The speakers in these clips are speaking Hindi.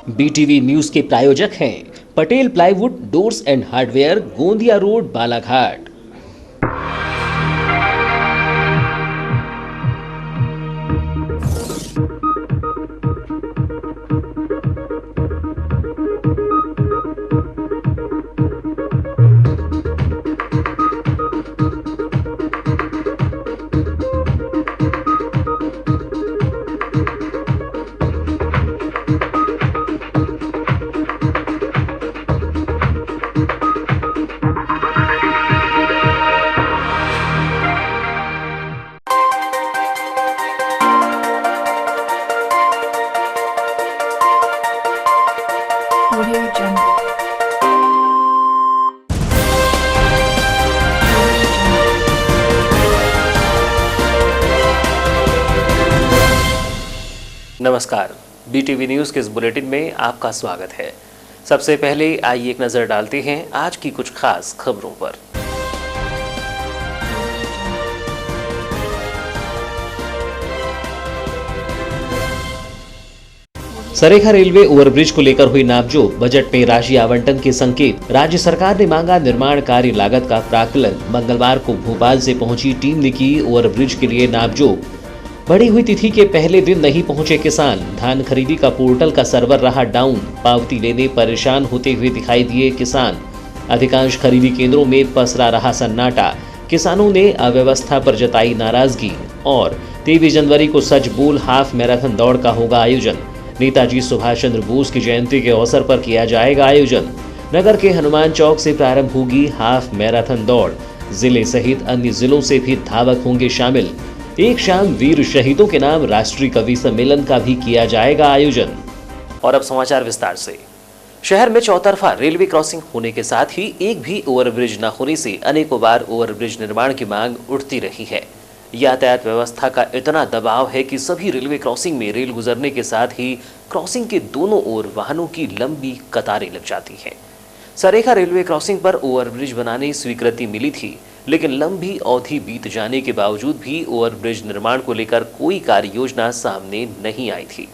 बीटीवी न्यूज के प्रायोजक हैं Patel plywood doors and hardware, Gondia road, Balaghat. Audio Jungle. नमस्कार, बीटीवी न्यूज के इस बुलेटिन में आपका स्वागत है। सबसे पहले आइए एक नजर डालते हैं आज की कुछ खास खबरों पर। सरेखा रेलवे ओवरब्रिज को लेकर हुई नापजोक, बजट में राशि आवंटन के संकेत। राज्य सरकार ने मांगा निर्माण कार्य लागत का प्राक्कलन। मंगलवार को भोपाल से पहुंची टीम ने की ओवरब्रिज के लिए नापजोक। बढ़ी हुई तिथि के पहले दिन नहीं पहुंचे किसान। धान खरीदी का पोर्टल का सर्वर रहा डाउन। पावती लेने परेशान होते हुए दिखाई दिए किसान। अधिकांश खरीदी केंद्रों में पसरा रहा सन्नाटा। किसानों ने अव्यवस्था पर जताई नाराजगी। और 23 जनवरी को सच बोल हाफ मैराथन दौड़ का होगा आयोजन। नेताजी सुभाष चंद्र बोस की जयंती के अवसर पर किया जाएगा आयोजन। नगर के हनुमान चौक से प्रारंभ होगी हाफ मैराथन दौड़। जिले सहित अन्य जिलों से भी धावक होंगे शामिल। एक शाम वीर शहीदों के नाम राष्ट्रीय कवि सम्मेलन का भी किया जाएगा आयोजन। और अब समाचार विस्तार से। शहर में चौतरफा रेलवे क्रॉसिंग होने के साथ ही एक भी ओवरब्रिज न होने से अनेकों बार ओवरब्रिज निर्माण की मांग उठती रही है। यातायात व्यवस्था का इतना दबाव है कि सभी रेलवे क्रॉसिंग में रेल गुजरने के साथ ही क्रॉसिंग के दोनों ओर वाहनों की लंबी कतारें लग जाती हैं। सरेखा रेलवे क्रॉसिंग पर ओवरब्रिज बनाने स्वीकृति मिली थी, लेकिन लंबी अवधि बीत जाने के बावजूद भी ओवरब्रिज निर्माण को लेकर कोई कार्य योजना सामने नहीं आई थी।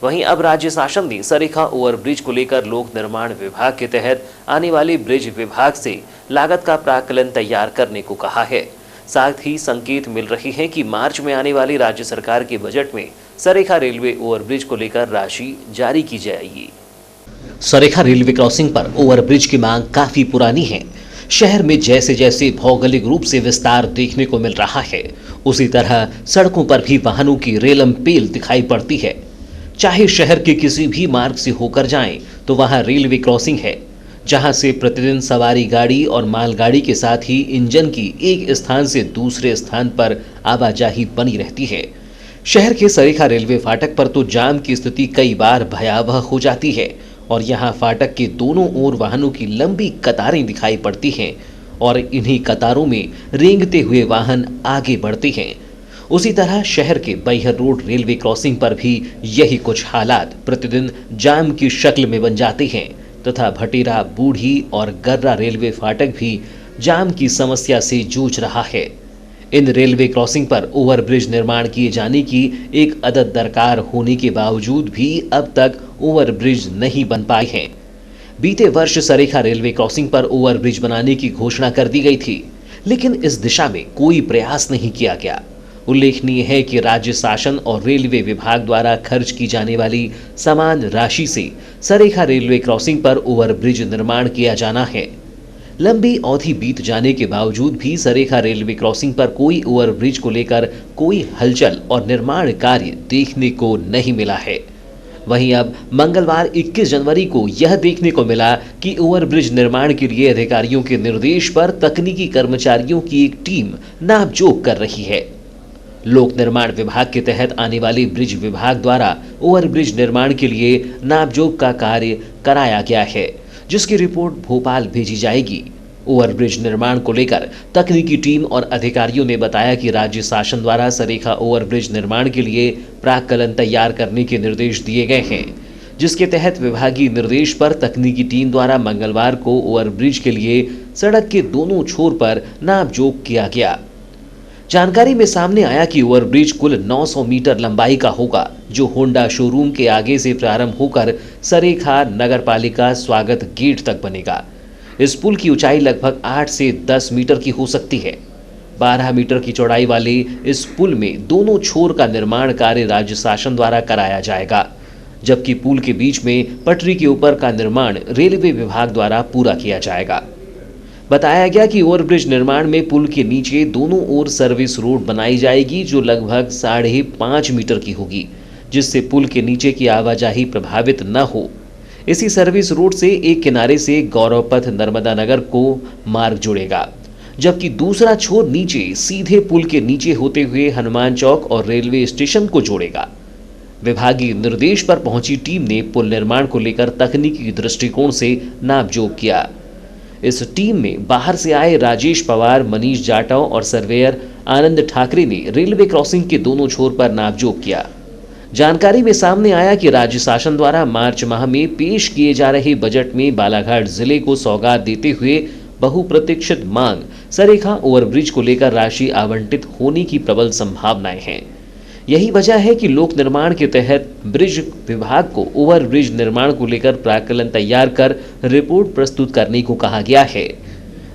वहीं अब राज्य शासन ने सरेखा ओवरब्रिज को लेकर लोक निर्माण विभाग के तहत आने वाले ब्रिज विभाग से लागत का प्राक्कलन तैयार करने को कहा है। साथ ही संकेत मिल रही है कि मार्च में आने वाली राज्य सरकार के बजट में सरेखा रेलवे ओवरब्रिज को लेकर राशि जारी की जाएगी। सरेखा रेलवे क्रॉसिंग पर ओवरब्रिज की मांग काफी पुरानी है। शहर में जैसे जैसे भौगोलिक रूप से विस्तार देखने को मिल रहा है, उसी तरह सड़कों पर भी वाहनों की रेलम-पेल दिखाई पड़ती है। चाहे शहर के किसी भी मार्ग से होकर जाएं, तो वहां रेलवे क्रॉसिंग है, जहां से प्रतिदिन सवारी गाड़ी और मालगाड़ी के साथ ही इंजन की एक स्थान से दूसरे स्थान पर आवाजाही बनी रहती है। शहर के सरेखा रेलवे फाटक पर तो जाम की स्थिति कई बार भयावह हो जाती है और यहां फाटक के दोनों ओर वाहनों की लंबी कतारें दिखाई पड़ती हैं और इन्हीं कतारों में रेंगते हुए वाहन आगे बढ़ते हैं। उसी तरह शहर के बैहर रोड रेलवे क्रॉसिंग पर भी यही कुछ हालात प्रतिदिन जाम की शक्ल में बन जाते हैं तथा भटेरा, बूढ़ी और गर्रा रेलवे फाटक भी जाम की समस्या से जूझ रहा है। इन रेलवे क्रॉसिंग पर ओवरब्रिज निर्माण किए जाने की एक अदद दरकार होने के बावजूद भी अब तक ओवरब्रिज नहीं बन पाए हैं। बीते वर्ष सरेखा रेलवे क्रॉसिंग पर ओवरब्रिज बनाने की घोषणा कर दी गई थी, लेकिन इस दिशा में कोई प्रयास नहीं किया गया। उल्लेखनीय है कि राज्य शासन और रेलवे विभाग द्वारा खर्च की जाने वाली समान राशि से सरेखा रेलवे क्रॉसिंग पर ओवरब्रिज निर्माण किया जाना है। लंबी अवधि बीत जाने के बावजूद भी सरेखा रेलवे क्रॉसिंग पर कोई ओवरब्रिज को लेकर कोई हलचल और निर्माण कार्य देखने को नहीं मिला है। वहीं अब मंगलवार 21 जनवरी को यह देखने को मिला कि ओवरब्रिज निर्माण के लिए अधिकारियों के निर्देश पर तकनीकी कर्मचारियों की एक टीम नापजोक कर रही है। लोक निर्माण विभाग के तहत आने वाले ब्रिज विभाग द्वारा ओवरब्रिज निर्माण के लिए नापजोक का कार्य कराया गया है, जिसकी रिपोर्ट भोपाल भेजी जाएगी। ओवरब्रिज निर्माण को लेकर तकनीकी टीम और अधिकारियों ने बताया कि राज्य शासन द्वारा सरेखा ओवरब्रिज निर्माण के लिए प्राक्कलन तैयार करने के निर्देश दिए गए हैं, जिसके तहत विभागीय निर्देश पर तकनीकी टीम द्वारा मंगलवार को ओवरब्रिज के लिए सड़क के दोनों छोर पर नापजोक किया गया। जानकारी में सामने आया कि ओवरब्रिज कुल 900 मीटर लंबाई का होगा, जो होंडा शोरूम के आगे से प्रारंभ होकर सरेखा नगरपालिका स्वागत गेट तक बनेगा। इस पुल की ऊंचाई लगभग 8 से 10 मीटर की हो सकती है। 12 मीटर की चौड़ाई वाले इस पुल में दोनों छोर का निर्माण कार्य राज्य शासन द्वारा कराया जाएगा, जबकि पुल के बीच में पटरी के ऊपर का निर्माण रेलवे विभाग द्वारा पूरा किया जाएगा। बताया गया कि ओवरब्रिज निर्माण में पुल के नीचे दोनों ओर सर्विस रोड बनाई जाएगी, जो लगभग 5.5 मीटर की होगी, जिससे पुल के नीचे की आवाजाही प्रभावित न हो। इसी सर्विस रोड से एक किनारे से गौरव पथ नर्मदा नगर को मार्ग जुड़ेगा, जबकि दूसरा छोर नीचे सीधे पुल के नीचे होते हुए हनुमान चौक और रेलवे स्टेशन को जोड़ेगा। विभागीय निर्देश पर पहुंची टीम ने पुल निर्माण को लेकर तकनीकी दृष्टिकोण से नापजोख किया। इस टीम में बाहर से आए राजेश पवार, मनीष जाटव और सर्वेयर आनंद ठाकरे ने रेलवे क्रॉसिंग के दोनों छोर पर नापजोख किया। जानकारी में सामने आया कि राज्य शासन द्वारा मार्च माह में पेश किए जा रहे बजट में बालाघाट जिले को सौगात देते हुए बहुप्रतीक्षित मांग सरेखा ओवरब्रिज को लेकर राशि आवंटित होने की प्रबल संभावनाएं हैं। यही वजह है कि लोक निर्माण के तहत ब्रिज विभाग को ओवरब्रिज निर्माण को लेकर प्राक्कलन तैयार कर रिपोर्ट प्रस्तुत करने को कहा गया है।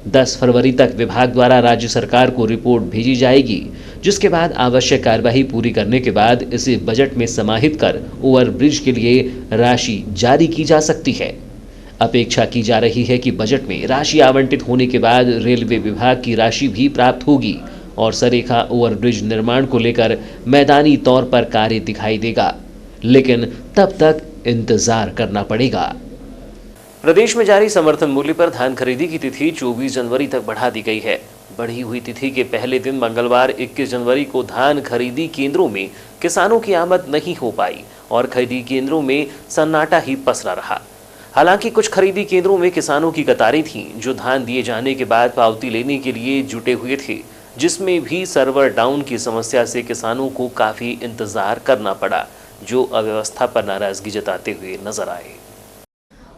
10 फरवरी तक विभाग द्वारा राज्य सरकार को रिपोर्ट भेजी जाएगी, जिसके बाद आवश्यक कार्यवाही पूरी करने के बाद इसे बजट में समाहित कर ओवरब्रिज के लिए राशि जारी की जा सकती है। अपेक्षा की जा रही है कि बजट में राशि आवंटित होने के बाद रेलवे विभाग की राशि भी प्राप्त होगी और सरेखा ओवरब्रिज निर्माण को लेकर मैदानी तौर पर कार्य दिखाई देगा, लेकिन तब तक इंतजार करना पड़ेगा। प्रदेश में जारी समर्थन मूल्य पर धान खरीदी की तिथि 24 जनवरी तक बढ़ा दी गई है। बढ़ी हुई तिथि के पहले दिन मंगलवार 21 जनवरी को धान खरीदी केंद्रों में किसानों की आमद नहीं हो पाई और खरीदी केंद्रों में सन्नाटा ही पसरा रहा। हालांकि कुछ खरीदी केंद्रों में किसानों की कतारें थीं, जो धान दिए जाने के बाद पावती लेने के लिए जुटे हुए थे, जिसमें भी सर्वर डाउन की समस्या से किसानों को काफी इंतजार करना पड़ा, जो अव्यवस्था पर नाराजगी जताते हुए नजर आए।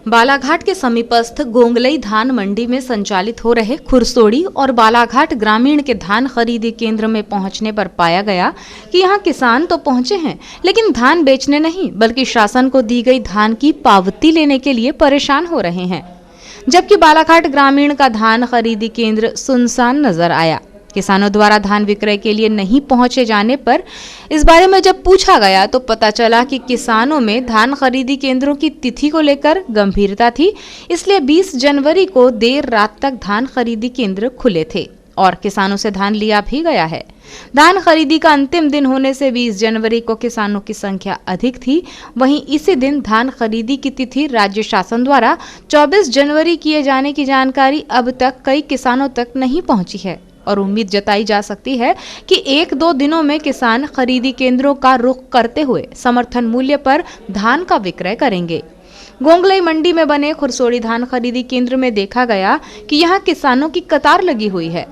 बालाघाट के समीपस्थ गोंगलई धान मंडी में संचालित हो रहे खुरसोड़ी और बालाघाट ग्रामीण के धान खरीदी केंद्र में पहुंचने पर पाया गया कि यहां किसान तो पहुंचे हैं, लेकिन धान बेचने नहीं बल्कि शासन को दी गई धान की पावती लेने के लिए परेशान हो रहे हैं। जबकि बालाघाट ग्रामीण का धान खरीदी केंद्र सुनसान नजर आया। किसानों द्वारा धान विक्रय के लिए नहीं पहुंचे जाने पर इस बारे में जब पूछा गया तो पता चला कि किसानों में धान खरीदी केंद्रों की तिथि को लेकर गंभीरता थी, इसलिए 20 जनवरी को देर रात तक धान खरीदी केंद्र खुले थे और किसानों से धान लिया भी गया है। धान खरीदी का अंतिम दिन होने से 20 जनवरी को किसानों की संख्या अधिक थी। वहीं इसी दिन धान खरीदी की तिथि राज्य शासन द्वारा 24 जनवरी किए जाने की जानकारी अब तक कई किसानों तक नहीं पहुंची है और उम्मीद जताई जा सकती है कि 1-2 दिनों में किसान खरीदी केंद्रों का रुख करते हुए समर्थन मूल्य पर धान का विक्रय करेंगे। गोंगलई मंडी में बने खुरसोड़ी धान खरीदी केंद्र में देखा गया कि यहां किसानों की कतार लगी हुई है।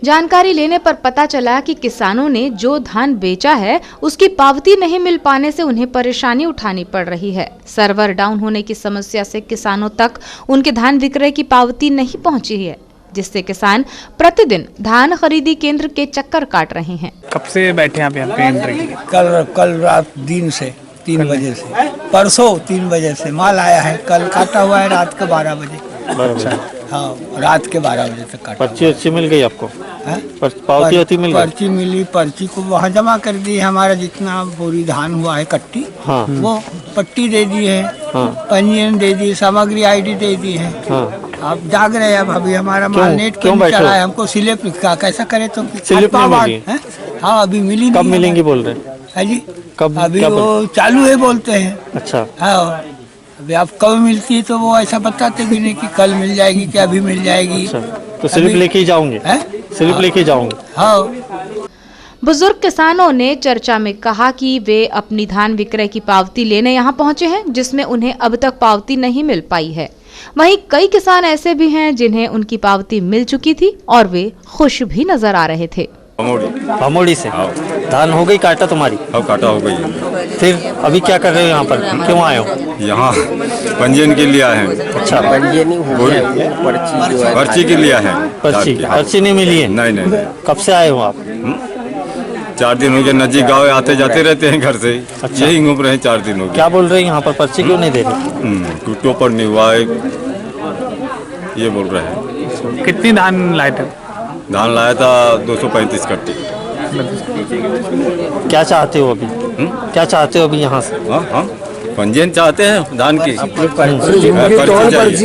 जानकारी लेने पर पता चला कि किसानों ने जो धान बेचा है उसकी पावती नहीं मिल पाने से उन्हें परेशानी उठानी पड़ रही है। सर्वर डाउन होने की समस्या से किसानों तक उनके धान विक्रय की पावती नहीं पहुंची है, जिससे किसान प्रतिदिन धान खरीदी केंद्र के चक्कर काट रहे हैं। कब से बैठे हैं आप यहाँ केंद्र? कल रात दिन से 3 बजे से, परसों 3 बजे से माल आया है। कल काटा हुआ है रात के 12 बजे। अच्छा, हाँ, रात के 12 बजे तक काटा। पर्ची अच्छी मिल गई आपको? पावती होती मिल गई? पर्ची मिली, पर्ची को वहाँ जमा कर दी। हमारा जितना बोरी धान हुआ है कट्टी, हाँ, वो पट्टी दे दी है, हाँ, पंजीयन दे दी, सामग्री ID दे दी है। हाँ। आप जाग रहे हैं। अब अभी हमारा माल नेट क्यों चला है, हमको स्लिप लिखा, कैसा करे तो स्लिप नहीं मिली? हाँ, अभी मिली नहीं। कब मिलेंगी बोल रहे है जी? कब? अभी वो चालू है बोलते हैं। अच्छा, हाँ, अभी आप कब मिलती है तो वो ऐसा बताते भी नहीं कि कल मिल जाएगी कि अभी मिल जाएगी। अच्छा, तो स्लिप लेके ही जाऊंगे? स्लिप लेके जाऊंगे। हाँ। बुजुर्ग किसानों ने चर्चा में कहा कि वे अपनी धान विक्रय की पावती लेने यहाँ पहुंचे हैं, जिसमें उन्हें अब तक पावती नहीं मिल पाई है। वहीं कई किसान ऐसे भी हैं जिन्हें उनकी पावती मिल चुकी थी और वे खुश भी नजर आ रहे थे। भमोड़ी से हाँ। धान हो गई काटा तुम्हारी? अब काटा हो गई है। फिर अभी क्या कर रहे हो यहाँ पर, क्यों आए हो? यहाँ पंजीयन के लिए आए हैं। अच्छा, पर्ची के लिए आए हैं। पर्ची नहीं मिली है? नहीं नहीं नहीं। कब से आए हो आप? 4 दिन हो गए, नजदीक गाँव आते जाते रहते हैं घर से। अच्छा। यही घूम रहे हैं 4 दिन हो गए। क्या बोल रहे हैं यहाँ पर, पर्ची क्यों नहीं दे रहे? टूटो पर नहीं हुआ है, ये बोल रहे हैं। कितनी धान लाए थे? धान लाया था 235 कट्टे। क्या चाहते हो अभी? क्या चाहते हो अभी यहाँ से? हाँ हाँ, पंजीयन चाहते हैं धान की। पर्ची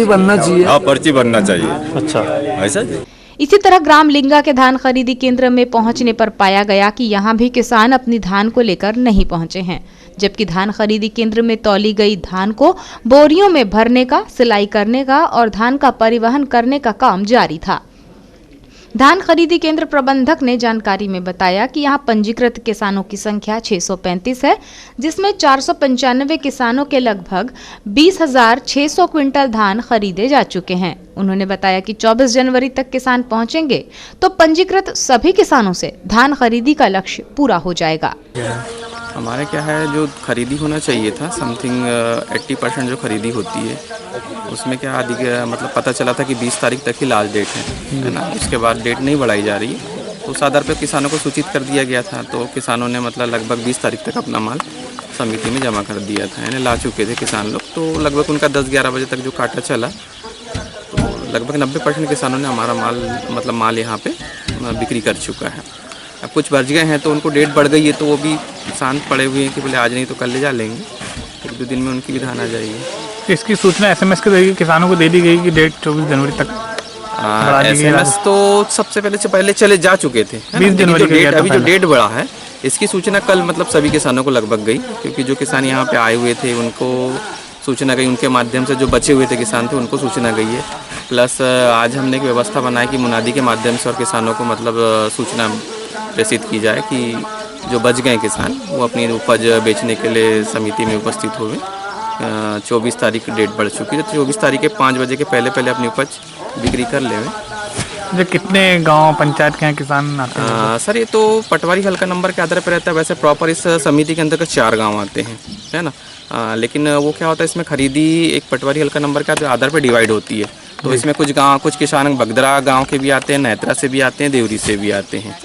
बनना चाहिए। हाँ, पर्ची बनना चाहिए। अच्छा, ऐसा इसी तरह ग्राम लिंगा के धान खरीदी केंद्र में पहुंचने पर पाया गया कि यहां भी किसान अपनी धान को लेकर नहीं पहुंचे हैं, जबकि धान खरीदी केंद्र में तौली गई धान को बोरियों में भरने का, सिलाई करने का और धान का परिवहन करने का काम जारी था। धान खरीदी केंद्र प्रबंधक ने जानकारी में बताया कि यहां पंजीकृत किसानों की संख्या 635 है, जिसमें 495 किसानों के लगभग 20,600 क्विंटल धान खरीदे जा चुके हैं। उन्होंने बताया कि 24 जनवरी तक किसान पहुंचेंगे तो पंजीकृत सभी किसानों से धान खरीदी का लक्ष्य पूरा हो जाएगा। हमारे क्या है, जो खरीदी होना चाहिए था समथिंग 80% जो खरीदी होती है उसमें क्या आदि मतलब पता चला था कि 20 तारीख तक ही लास्ट डेट है ना। उसके बाद डेट नहीं बढ़ाई जा रही है, तो उस आधार पर किसानों को सूचित कर दिया गया था। तो किसानों ने मतलब लगभग 20 तारीख तक अपना माल समिति में जमा कर दिया था, यानी ला चुके थे किसान लोग। तो लगभग उनका 10-11 बजे तक जो काटा चला, तो लगभग 90% किसानों ने हमारा माल यहाँ पे बिक्री कर चुका है। अब कुछ बच गए हैं तो उनको डेट बढ़ गई है, तो वो भी शांत पड़े हुए हैं कि बोले आज नहीं तो कल ले जा लेंगे। 1-2 दिन में उनकी भी धान आ जाएगी। इसकी सूचना SMS के जरिए किसानों को दे दी गई कि डेट 24 जनवरी तक बढ़ा दी गई। SMS तो सबसे पहले चले जा चुके थे। 20 जनवरी जो डेट अभी जो डेट बढ़ा है, इसकी सूचना कल मतलब सभी किसानों को लगभग गई, क्योंकि जो किसान यहाँ पे आए हुए थे उनको सूचना गई, उनके माध्यम से जो बचे हुए थे किसान थे उनको सूचना गई है। प्लस आज हमने एक व्यवस्था बनाई कि मुनादी के माध्यम से और किसानों को मतलब सूचना प्रेषित की जाए कि जो बच गए किसान वो अपनी उपज बेचने के लिए समिति में उपस्थित हुए। 24 तारीख डेट बढ़ चुकी है, तो 24 तारीख के 5 बजे के पहले अपनी उपज बिक्री कर ले। जो कितने गांव पंचायत के हैं किसान आते हैं? सर ये तो पटवारी हल्का नंबर के आधार पर रहता है। वैसे प्रॉपर इस समिति के अंतर्गत 4 गांव आते हैं, है ना। लेकिन वो क्या होता है, इसमें खरीदी एक पटवारी हल्का नंबर के आधार पर डिवाइड होती है। तो इसमें कुछ किसान बगदरा गाँव के भी आते हैं, नेत्रा से भी आते हैं, देवरी से भी आते हैं।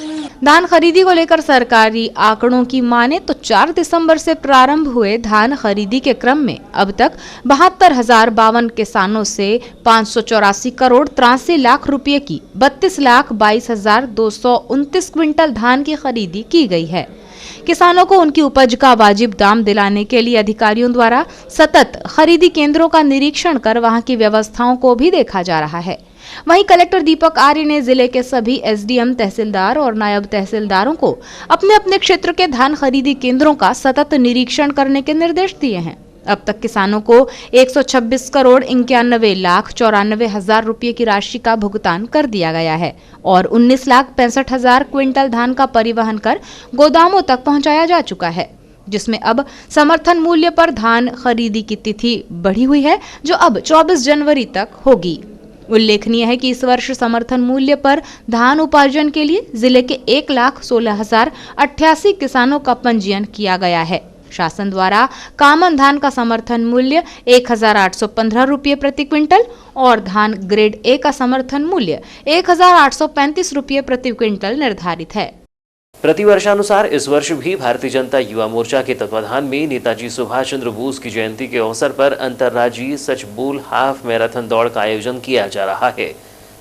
धान खरीदी को लेकर सरकारी आंकड़ों की माने तो 4 दिसंबर से प्रारंभ हुए धान खरीदी के क्रम में अब तक 72,052 किसानों से 584 करोड़ 83 लाख रुपए की 32,22,229 क्विंटल धान की खरीदी की गई है। किसानों को उनकी उपज का वाजिब दाम दिलाने के लिए अधिकारियों द्वारा सतत खरीदी केंद्रों का निरीक्षण कर वहां की व्यवस्थाओं को भी देखा जा रहा है। वहीं कलेक्टर दीपक आर्य ने जिले के सभी SDM, तहसीलदार और नायब तहसीलदारों को अपने अपने क्षेत्र के धान खरीदी केंद्रों का सतत निरीक्षण करने के निर्देश दिए हैं। अब तक किसानों को 126 करोड़ 91 लाख 94 हजार रुपये की राशि का भुगतान कर दिया गया है और 19 लाख 65 हजार क्विंटल धान का परिवहन कर गोदामों तक पहुंचाया जा चुका है, जिसमें अब समर्थन मूल्य पर धान खरीदी की तिथि बढ़ी हुई है, जो अब 24 जनवरी तक होगी। उल्लेखनीय है कि इस वर्ष समर्थन मूल्य पर धान उपार्जन के लिए जिले के 1,16,088 किसानों का पंजीयन किया गया है। शासन द्वारा कामन धान का समर्थन मूल्य 1,815 रुपये प्रति क्विंटल और धान ग्रेड A का समर्थन मूल्य 1,835 रुपये प्रति क्विंटल निर्धारित है। प्रतिवर्षानुसार इस वर्ष भी भारतीय जनता युवा मोर्चा के तत्वाधान में नेताजी सुभाष चंद्र बोस की जयंती के अवसर पर अंतर्राज्यीय सच बोल हाफ मैराथन दौड़ का आयोजन किया जा रहा है,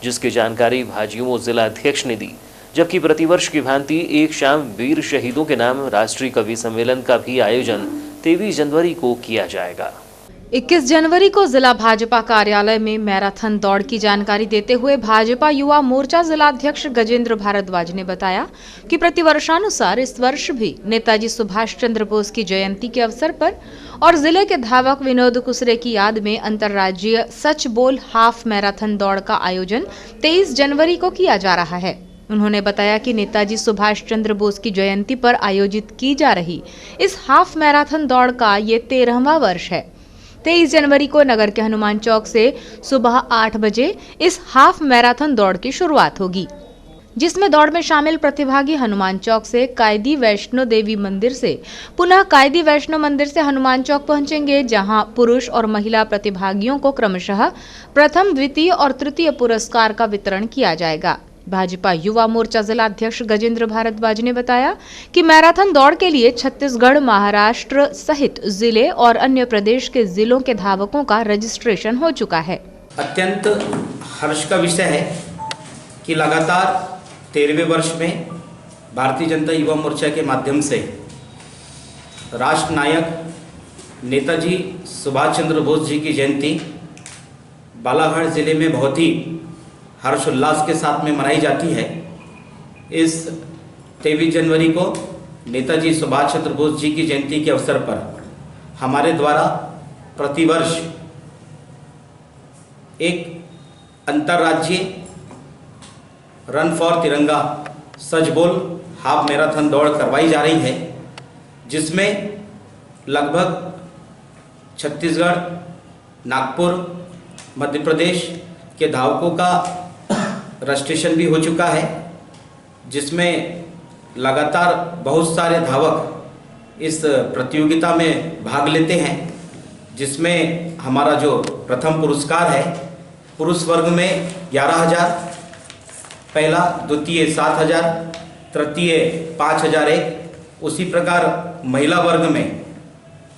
जिसकी जानकारी भाजयुमो जिला अध्यक्ष ने दी। जबकि प्रतिवर्ष की भांति एक शाम वीर शहीदों के नाम राष्ट्रीय कवि सम्मेलन का भी आयोजन 23 जनवरी को किया जाएगा। 21 जनवरी को जिला भाजपा कार्यालय में मैराथन दौड़ की जानकारी देते हुए भाजपा युवा मोर्चा जिलाध्यक्ष गजेंद्र भारद्वाज ने बताया कि प्रतिवर्षानुसार इस वर्ष भी नेताजी सुभाष चंद्र बोस की जयंती के अवसर पर और जिले के धावक विनोद कुसरे की याद में अंतर्राज्यीय सच बोल हाफ मैराथन दौड़ का आयोजन 23 जनवरी को किया जा रहा है। उन्होंने बताया कि नेताजी सुभाष चंद्र बोस की जयंती पर आयोजित की जा रही इस हाफ मैराथन दौड़ का ये 13वां वर्ष है। 23 जनवरी को नगर के हनुमान चौक से सुबह 8 बजे इस हाफ मैराथन दौड़ की शुरुआत होगी। जिसमें दौड़ में शामिल प्रतिभागी हनुमान चौक से कायदी वैष्णो देवी मंदिर से पुनः कायदी वैष्णो मंदिर से हनुमान चौक पहुंचेंगे, जहां पुरुष और महिला प्रतिभागियों को क्रमशः प्रथम, द्वितीय और तृतीय पुरस्कार का वितरण किया जाएगा। भाजपा युवा मोर्चा जिला अध्यक्ष गजेंद्र भारद्वाज ने बताया कि मैराथन दौड़ के लिए छत्तीसगढ़, महाराष्ट्र सहित जिले और अन्य प्रदेश के जिलों के धावकों का रजिस्ट्रेशन हो चुका है। अत्यंत हर्ष का विषय है कि लगातार 13वें वर्ष में भारतीय जनता युवा मोर्चा के माध्यम से राष्ट्र नायक नेताजी सुभाष चंद्र बोस जी की जयंती बालाघाट जिले में बहुत ही हर्षोल्लास के साथ में मनाई जाती है। इस 23 जनवरी को नेताजी सुभाष चंद्र बोस जी की जयंती के अवसर पर हमारे द्वारा प्रतिवर्ष एक अंतर्राज्यीय रन फॉर तिरंगा सच बोल हाफ मैराथन दौड़ करवाई जा रही है, जिसमें लगभग छत्तीसगढ़, नागपुर, मध्य प्रदेश के धावकों का रजिस्ट्रेशन भी हो चुका है, जिसमें लगातार बहुत सारे धावक इस प्रतियोगिता में भाग लेते हैं, जिसमें हमारा जो प्रथम पुरस्कार है पुरुष वर्ग में 11,000, पहला, द्वितीय 7,000, तृतीय 5,001, उसी प्रकार महिला वर्ग में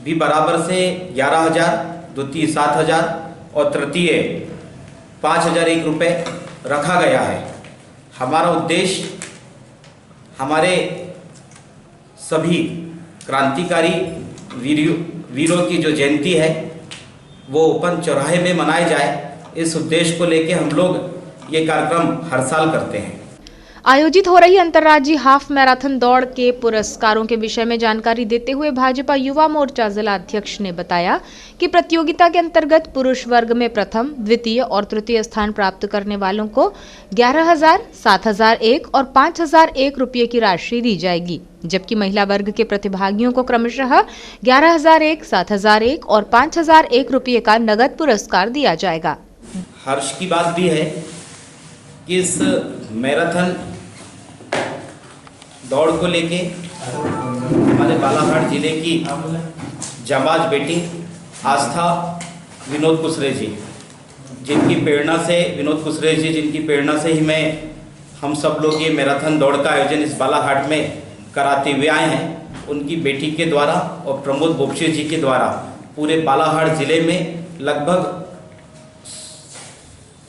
भी बराबर से 11,000, द्वितीय 7,000 और तृतीय 5,001 रुपये रखा गया है। हमारा उद्देश्य हमारे सभी क्रांतिकारी वीरों की जो जयंती है वो ओपन चौराहे में मनाई जाए, इस उद्देश्य को लेकर हम लोग ये कार्यक्रम हर साल करते हैं। आयोजित हो रही अंतर्राज्यीय हाफ मैराथन दौड़ के पुरस्कारों के विषय में जानकारी देते हुए भाजपा युवा मोर्चा जिला अध्यक्ष ने बताया कि प्रतियोगिता के अंतर्गत पुरुष वर्ग में प्रथम, द्वितीय और तृतीय स्थान प्राप्त करने वालों को 11,000, 7,001 और 5,001 रुपये की राशि दी जाएगी, जबकि महिला वर्ग के प्रतिभागियों को क्रमशः 11,001, 7,001 और 5,001 रुपये का नगद पुरस्कार दिया जाएगा। हर्ष की बात भी है कि इस मैराथन दौड़ को लेके हमारे बालाघाट जिले की जाबाज बेटी आस्था विनोद कुशरे जी, जिनकी प्रेरणा से ही हम सब लोग ये मैराथन दौड़ का आयोजन इस बालाघाट में कराते हुए आए हैं। उनकी बेटी के द्वारा और प्रमोद बोपशे जी के द्वारा पूरे बालाघाट जिले में लगभग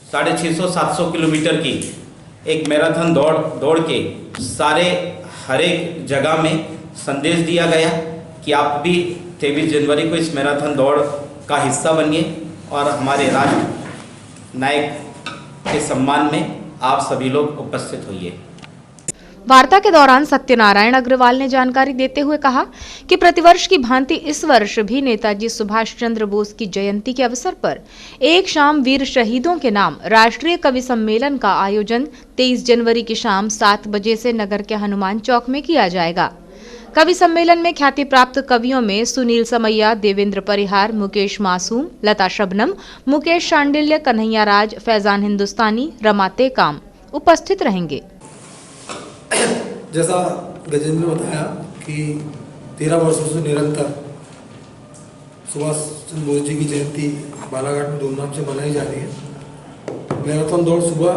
650-700 किलोमीटर की एक मैराथन दौड़ के हर एक जगह में संदेश दिया गया कि आप भी 23 जनवरी को इस मैराथन दौड़ का हिस्सा बनिए और हमारे राष्ट्र नायक के सम्मान में आप सभी लोग उपस्थित होइए। वार्ता के दौरान सत्यनारायण अग्रवाल ने जानकारी देते हुए कहा कि प्रतिवर्ष की भांति इस वर्ष भी नेताजी सुभाष चंद्र बोस की जयंती के अवसर पर एक शाम वीर शहीदों के नाम राष्ट्रीय कवि सम्मेलन का आयोजन 23 जनवरी की शाम 7 बजे से नगर के हनुमान चौक में किया जाएगा। कवि सम्मेलन में ख्याति प्राप्त कवियों में सुनील समैया, देवेंद्र परिहार, मुकेश मासूम, लता शबनम, मुकेश शांडिल्य, कन्हैया राज, फैजान हिंदुस्तानी, रमा टेकाम उपस्थित रहेंगे। जैसा गजेंद्र ने बताया कि 13 वर्षों से निरंतर सुभाष चंद्र बोस जी की जयंती बालाघाट में धूमधाम से मनाई जा रही है। मैराथन दौड़ सुबह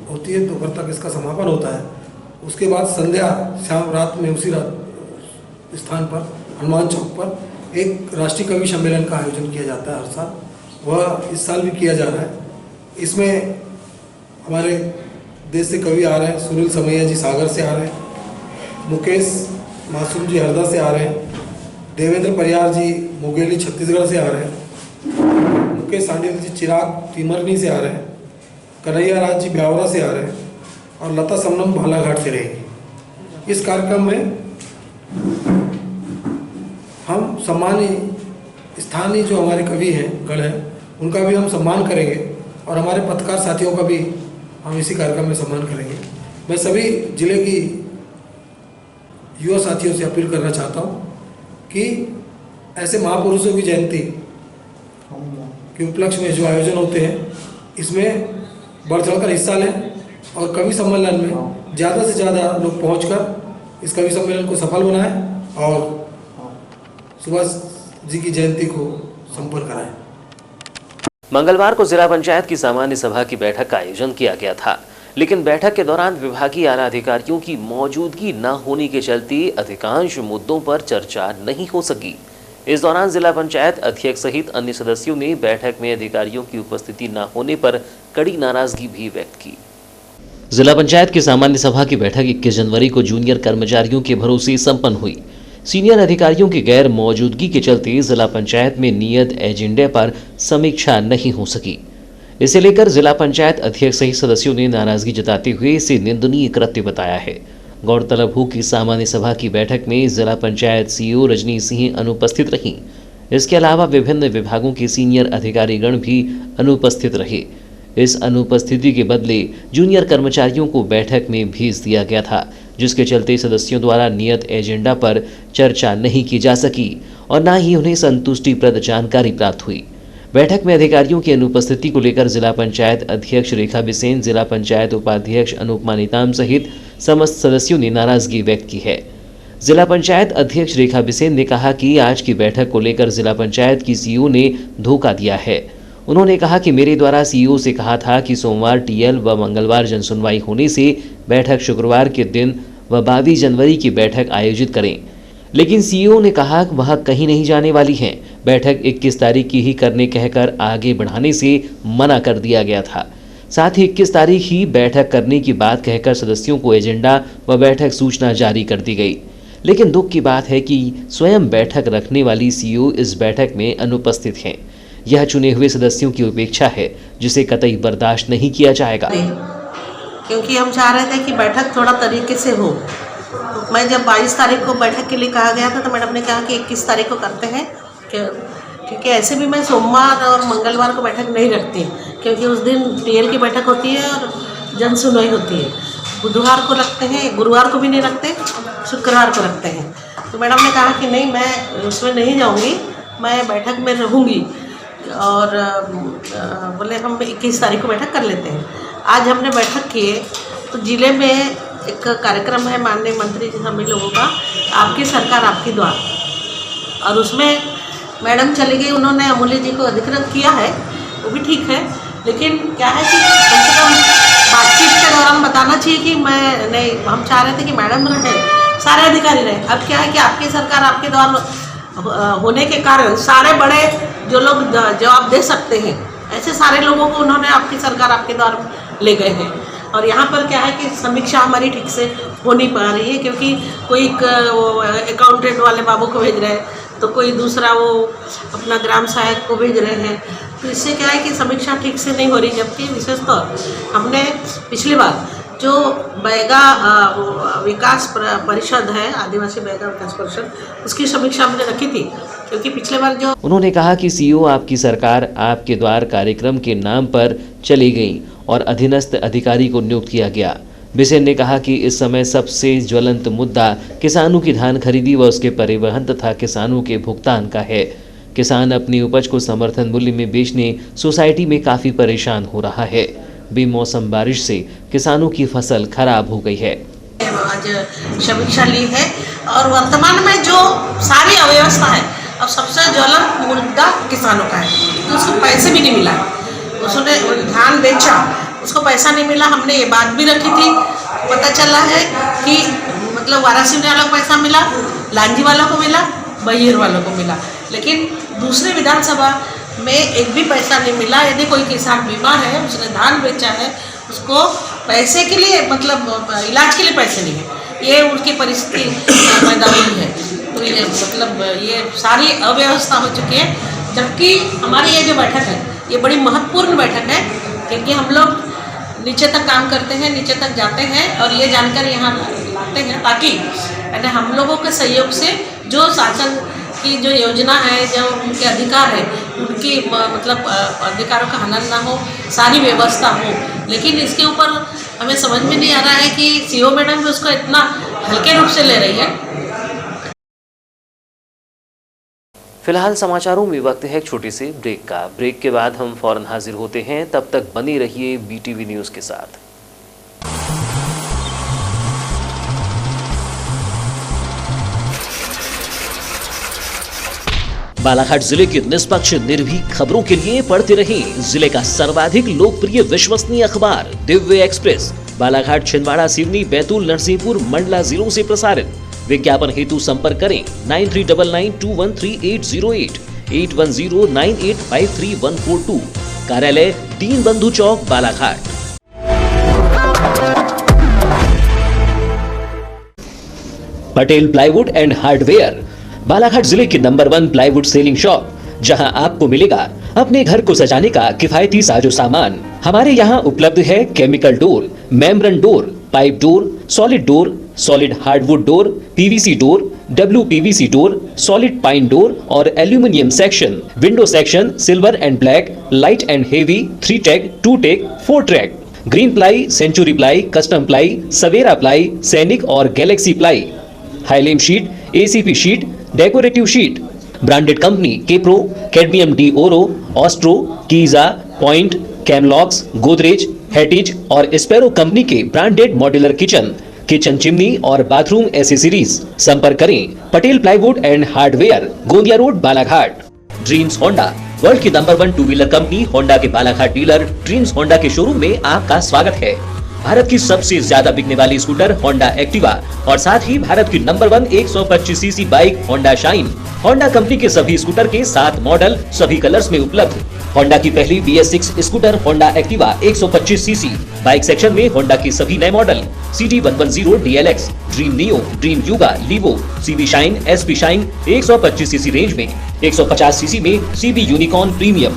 होती है, दोपहर तक इसका समापन होता है। उसके बाद संध्या शाम रात में उसी स्थान पर हनुमान चौक पर एक राष्ट्रीय कवि सम्मेलन का आयोजन किया जाता है हर साल। वह इस साल भी किया जा रहा है। इसमें हमारे देश से कवि आ रहे हैं। सुनील समैया जी सागर से आ रहे हैं, मुकेश मासूम जी हरदा से आ रहे हैं, देवेंद्र परिहार जी मुंगेली छत्तीसगढ़ से आ रहे हैं, मुकेश शांडिल्य जी चिराग तिमरनी से आ रहे हैं, कन्हैया राज जी ब्यावरा से आ रहे हैं और लता शबनम बालाघाट से रहेंगी। इस कार्यक्रम में हम सम्मानीय स्थानीय जो हमारे कवि हैं गण हैं उनका भी हम सम्मान करेंगे और हमारे पत्रकार साथियों का भी हम इसी कार्यक्रम में सम्मान करेंगे। मैं सभी जिले की युवा साथियों से अपील करना चाहता हूँ कि ऐसे महापुरुषों की जयंती के उपलक्ष्य में जो आयोजन होते हैं इसमें बढ़ चढ़कर हिस्सा लें और कवि सम्मेलन में ज़्यादा से ज़्यादा लोग पहुंचकर इस कवि सम्मेलन को सफल बनाएं और सुभाष जी की जयंती को संपन्न कराएं। मंगलवार को जिला पंचायत की सामान्य सभा की बैठक का आयोजन किया गया था, लेकिन बैठक के दौरान विभागीय आला अधिकारियों की मौजूदगी न होने के चलते अधिकांश मुद्दों पर चर्चा नहीं हो सकी। इस दौरान जिला पंचायत अध्यक्ष सहित अन्य सदस्यों ने बैठक में अधिकारियों की उपस्थिति न होने पर कड़ी नाराजगी भी व्यक्त की। जिला पंचायत की सामान्य सभा की बैठक 21 जनवरी को जूनियर कर्मचारियों के भरोसे संपन्न हुई। सीनियर अधिकारियों की गैर मौजूदगी के चलते जिला पंचायत में नियत एजेंडे पर समीक्षा नहीं हो सकी। इसे लेकर जिला पंचायत अध्यक्ष सहित सदस्यों ने नाराजगी जताते हुए इसे निंदनीय कृत्य बताया है। गौरतलब हो कि सामान्य सभा की बैठक में जिला पंचायत सीईओ रजनी सिंह अनुपस्थित रहीं। इसके अलावा विभिन्न विभागों के सीनियर अधिकारीगण भी अनुपस्थित रहे। इस अनुपस्थिति के बदले जूनियर कर्मचारियों को बैठक में भेज दिया गया था, जिसके चलते सदस्यों द्वारा नियत एजेंडा पर चर्चा नहीं की जा सकी और न ही उन्हें संतुष्टिप्रद जानकारी प्राप्त हुई। बैठक में अधिकारियों की अनुपस्थिति को लेकर जिला पंचायत अध्यक्ष रेखा बिसेन, जिला पंचायत उपाध्यक्ष अनुपमा नेताम सहित समस्त सदस्यों ने नाराजगी व्यक्त की है। जिला पंचायत अध्यक्ष रेखा बिसेन ने कहा कि आज की बैठक को लेकर जिला पंचायत की सीईओ ने धोखा दिया है। उन्होंने कहा कि मेरे द्वारा सीईओ से कहा था कि सोमवार टीएल व मंगलवार जनसुनवाई होने से बैठक शुक्रवार के दिन व 22 जनवरी की बैठक आयोजित करें, लेकिन सीईओ ने कहा कि वह कहीं नहीं जाने वाली हैं। बैठक 21 तारीख की ही करने कहकर आगे बढ़ाने से मना कर दिया गया था। साथ ही 21 तारीख ही बैठक करने की बात कहकर सदस्यों को एजेंडा व बैठक सूचना जारी कर दी गई। लेकिन दुख की बात है कि स्वयं बैठक रखने वाली सीईओ इस बैठक में अनुपस्थित हैं। यह चुने हुए सदस्यों की उपेक्षा है, जिसे कतई बर्दाश्त नहीं किया जाएगा। क्योंकि हम चाह रहे थे कि बैठक थोड़ा तरीके से हो। मैं जब 22 तारीख को बैठक के लिए कहा गया था तो मैडम ने कहा कि 21 तारीख को करते हैं, क्योंकि ऐसे भी मैं सोमवार और मंगलवार को बैठक नहीं रखती, क्योंकि उस दिन टीएल की बैठक होती है और जन सुनवाई होती है। बुधवार को रखते हैं, गुरुवार को भी नहीं रखते, शुक्रवार को रखते हैं। तो मैडम ने कहा कि नहीं, मैं उसमें नहीं जाऊंगी, मैं बैठक में रहूंगी और बोले हम 21 तारीख को बैठक कर लेते हैं। आज हमने बैठक किए तो ज़िले में एक कार्यक्रम है माननीय मंत्री जी सभी लोगों का, आपकी सरकार आपकी द्वार, और उसमें मैडम चली गई, उन्होंने अमूल्य जी को अधिकृत किया है, वो भी ठीक है, लेकिन क्या है कि कम से कम बातचीत के दौरान बताना चाहिए कि मैं नहीं, हम चाह रहे थे कि मैडम रहे, सारे अधिकारी रहे। अब क्या है कि आपकी सरकार आपके द्वार होने के कारण सारे बड़े जो लोग जवाब दे सकते हैं, ऐसे सारे लोगों को उन्होंने आपकी सरकार आपके द्वार ले गए हैं। और यहाँ पर क्या है कि समीक्षा हमारी ठीक से हो नहीं पा रही है, क्योंकि कोई अकाउंटेंट वाले बाबू को भेज रहे हैं, तो कोई दूसरा वो अपना ग्राम सहायक को भेज रहे हैं। तो इससे क्या है कि समीक्षा ठीक से नहीं हो रही। जबकि विशेषतौर हमने पिछली बार जो बैगा विकास परिषद है, आदिवासी बैगा विकास परिषद, उसकी समीक्षा हमने रखी थी, क्योंकि पिछले बार जो उन्होंने कहा कि सीईओ आपकी सरकार आपके द्वार कार्यक्रम के नाम पर चली गई और अधीनस्थ अधिकारी को नियुक्त किया गया। बिसेन ने कहा कि इस समय सबसे ज्वलंत मुद्दा किसानों की धान खरीदी व उसके परिवहन तथा किसानों के भुगतान का है। किसान अपनी उपज को समर्थन मूल्य में बेचने सोसाइटी में काफ़ी परेशान हो रहा है। बेमौसम बारिश से किसानों की फसल खराब हो गई है। आज समीक्षा ली है और वर्तमान में जो सारी अव्यवस्था है, अब सबसे ज्वलंत मुद्दा किसानों का है, तो उसको पैसे भी नहीं मिला। उसने धान बेचा, उसको पैसा नहीं मिला। हमने ये बात भी रखी थी, पता चला है कि मतलब वाराणसी वालों को पैसा मिला, लांजी वालों को मिला, बहिर वालों को मिला, लेकिन दूसरे विधानसभा में एक भी पैसा नहीं मिला। यदि कोई किसान बीमार है, उसने धान बेचा है, उसको पैसे के लिए मतलब इलाज के लिए पैसे नहीं है, ये उनकी परिस्थिति पैदा हुई है। तो ये मतलब ये सारी अव्यवस्था हो चुकी है। जबकि हमारी ये जो बैठक है, ये बड़ी महत्वपूर्ण बैठक है, क्योंकि हम लोग नीचे तक काम करते हैं, नीचे तक जाते हैं और ये जानकारी यहाँ लाते हैं, ताकि हम लोगों के सहयोग से जो शासन की जो योजना है, जो उनके अधिकार है, उनकी मतलब अधिकारों का हनन ना हो, सारी व्यवस्था हो। लेकिन इसके ऊपर हमें समझ में नहीं आ रहा है कि सीईओ मैडम भी उसको इतना हल्के रूप से ले रही है। फिलहाल समाचारों में वक्त है एक छोटी सी ब्रेक का। ब्रेक के बाद हम फौरन हाजिर होते हैं, तब तक बने रहिए BTV न्यूज़ के साथ। बालाघाट जिले की निष्पक्ष निर्भीक खबरों के लिए पढ़ते रहें जिले का सर्वाधिक लोकप्रिय विश्वसनीय अखबार दिव्य एक्सप्रेस। बालाघाट, छिंदवाड़ा, सिवनी, बैतूल, नरसिंहपुर, मंडला जिलों से प्रसारित। विज्ञापन हेतु संपर्क करें 9399213808 8109853142। कार्यालय Deenbandhu Chowk, Balaghat. Patel plywood and hardware, Balaghat जिले की नंबर 1 प्लाईवुड सेलिंग शॉप, जहां आपको मिलेगा अपने घर को सजाने का किफायती साजो सामान। हमारे यहाँ उपलब्ध है chemical door, membrane door, pipe door, solid hardwood door, PVC door, WPVC door, solid pine door और aluminium section, window section, silver and black, light and heavy, 3 tag, 2 tag, 4 track, green ply, century ply, custom ply, Savera ply, Sainik और galaxy ply, Hylam sheet, ACP sheet, decorative sheet, branded company Kepro, cadmium डी ओरो, ऑस्ट्रो, कीजा, पॉइंट, कैमलॉक्स, गोदरेज, हेटिज और स्पैरो कंपनी के ब्रांडेड मॉड्यूलर किचन चिमनी और बाथरूम एसेसरीज। संपर्क करें Patel plywood and hardware, Gondia road, Balaghat. Dreams Honda, world की number 1 two wheeler company Honda के बालाघाट डीलर ड्रीम्स होंडा के शोरूम में आपका स्वागत है। भारत की सबसे ज्यादा बिकने वाली स्कूटर होंडा एक्टिवा और साथ ही भारत की number 1 125 CC bike Honda shine. Honda company के सभी स्कूटर के 7 मॉडल सभी कलर्स में उपलब्ध। होंडा की पहली BS6 scooter Honda Activa 125 CC, bike section में होंडा के सभी नए model CD110 DLX, dream neo, dream Yuga, Livo, CB shine, SP shine 125 CC range में, 150 सीसी में CB यूनिकॉर्न प्रीमियम,